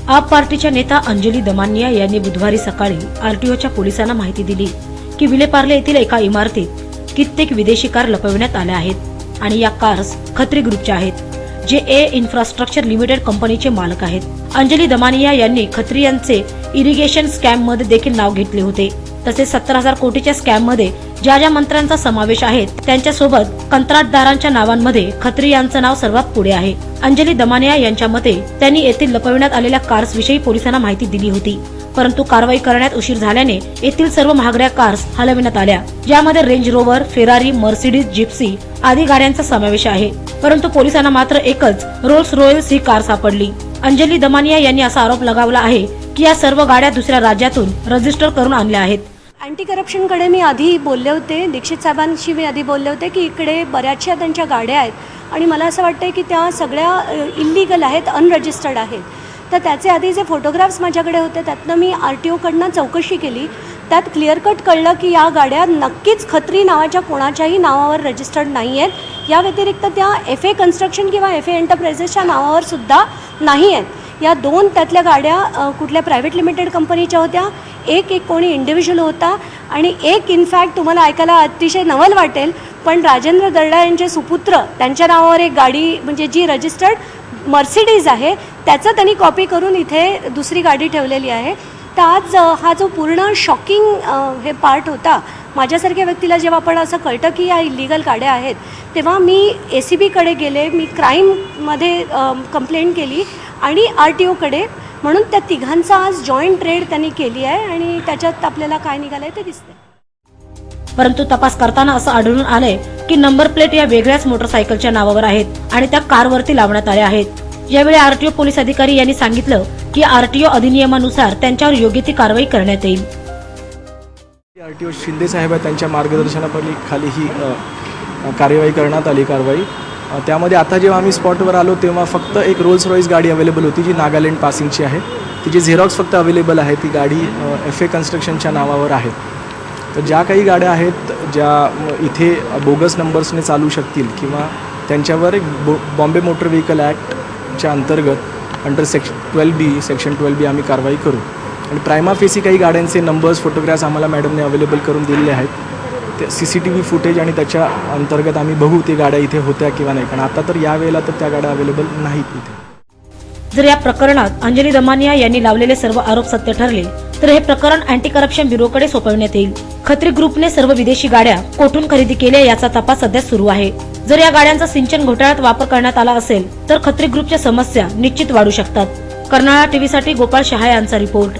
आप पार्टीच्या नेता अंजली दमानिया यांनी बुधवारी सकाळी आरटीओच्या पोलिसांना माहिती दिली की विलेपार्ले येथील एका इमारतीत कित्येक विदेशी कार लपविण्यात आल्या आहेत आणि या कार्स खत्री ग्रुपच्या आहेत, जे ए इन्फ्रास्ट्रक्चर लिमिटेड कंपनीचे मालक आहेत. अंजली दमानिया यांनी खत्री यांचे इरिगेशन स्कॅम मध्ये देखील नाव घेतले होते. तसेच 70,000 कोटीच्या स्कॅम मध्ये ज्या ज्या मंत्र्यांचा समावेश आहे त्यांच्यासोबत कंत्राटदारांच्या नावांमध्ये खत्री यांचं नाव सर्वात पुढे आहे. अंजली दमानिया यांच्या मते त्यांनी येथील लपविण्यात आलेल्या कार्स विषयी पोलिसांना माहिती दिली होती, परंतु कारवाई करण्यात उशीर झाल्याने येथील सर्व महागड्या कार्स हलविण्यात आल्या, ज्यामध्ये range rover, Ferrari, Mercedes, Gypsy आदी गाड्यांचा समावेश आहे. परंतु पोलिसांना मात्र एकच रोल्स रॉयल्स ही कार सापडली. अंजली दमानिया यांनी असा आरोप लगावला आहे की या सर्व गाड्या दुसऱ्या राज्यातून रजिस्टर करून आणल्या आहेत. अँटी करप्शनकडे मी आधी बोलले होते, दीक्षित साहेबांशी मी आधी बोलले होते की इकडे बऱ्याचशा त्यांच्या गाड्या आहेत आणि मला असं वाटतं की त्या सगळ्या इल्लीगल आहेत, अनरजिस्टर्ड आहेत. तर त्याचे आधी जे फोटोग्राफ्स माझ्याकडे होते त्यातनं मी RTOकडनं चौकशी केली. त्यात क्लिअर कट कळलं की या गाड्या नक्कीच खत्री नावाच्या कोणाच्याही नावावर रजिस्टर्ड नाही आहेत. या व्यतिरिक्त त्या FA कन्स्ट्रक्शन किंवा FA एंटरप्राइजेसच्या नावावर सुद्धा नाही आहेत. या दोन त्यातल्या गाड्या कुठल्या प्रायव्हेट लिमिटेड कंपनीच्या होत्या, एक कोणी इंडिव्हिज्युअल होता आणि एक इनफॅक्ट तुम्हाला ऐकायला अतिशय नवल वाटेल पण राजेंद्र दर्डा यांचे सुपुत्र त्यांच्या नावावर एक गाडी म्हणजे जी रजिस्टर्ड मर्सिडीज आहे त्याचं त्यांनी कॉपी करून इथे दुसरी गाडी ठेवलेली आहे. तर आज हा जो पूर्ण शॉकिंग हे पार्ट होता, माझ्यासारख्या व्यक्तीला जेव्हा आपण असं कळतं की या इलिगल गाड्या आहेत तेव्हा मी ACBकडे गेले, मी क्राईममध्ये कंप्लेंट केली आणि RTOकडे. म्हणून त्या तिघांचा आज जॉईंट रेड त्यांनी केली आहे आणि त्याच्यात आपल्याला काय निघालंय ते दिसतंय. परंतु तपास करताना असं आढळून आलंय की नंबर प्लेट या वेगळ्याच मोटरसायकलच्या नावावर आहेत आणि त्या कारवरती लावण्यात आल्या आहेत. यावेळी RTO पोलीस अधिकारी यांनी सांगितलं की RTO अधिनियमानुसार त्यांच्यावर योग्य ती कारवाई करण्यात येईल. RTO शिंदे साहेब त्यांच्या मार्गदर्शनाखाली ही कार्यवाही करण्यात आली. त्यामध्ये आता जेव्हा आम्ही स्पॉटवर आलो तेव्हा फक्त एक रोल्स रॉईस गाडी अवेलेबल होती जी नागालँड पासिंगची आहे. तिची झेरॉक्स फक्त अवेलेबल आहे. ती गाडी FA कन्स्ट्रक्शनच्या नावावर आहे. तर ज्या काही गाड्या आहेत ज्या इथे बोगस नंबर्सने चालू शकतील किंवा त्यांच्यावर एक बॉम्बे मोटर व्हेकल ॲक्टच्या अंतर्गत अंडर सेक्शन 12B आम्ही कारवाई करू. आणि प्रायमा फेसी काही गाड्यांचे नंबर्स फोटोग्राफ्स आम्हाला मॅडमने अवेलेबल करून दिलेले आहेत. ते CCTV फुटेज आणि त्याच्या अंतर्गत आम्ही बघू ते गाड्या इथे होत्या किंवा नाही, कारण आता तर यावेळेला तर त्या गाड्या अवेलेबल नाहीत इथे. जर या प्रकरणात अंजली दमानिया यांनी लावलेले सर्व आरोप सत्य ठरले तर हे प्रकरण अँटी करप्शन ब्युरोकडे सोपवण्यात येईल. खत्री ग्रुपने सर्व विदेशी गाड्या कोठून खरेदी केल्या याचा तपास सध्या सुरू आहे. जर या गाड्यांचा सिंचन घोटाळ्यात वापर करण्यात आला असेल तर खत्री ग्रुपच्या समस्या निश्चित वाढू शकतात. कर्नाळा टीव्हीसाठी गोपाळ शहा यांचा रिपोर्ट.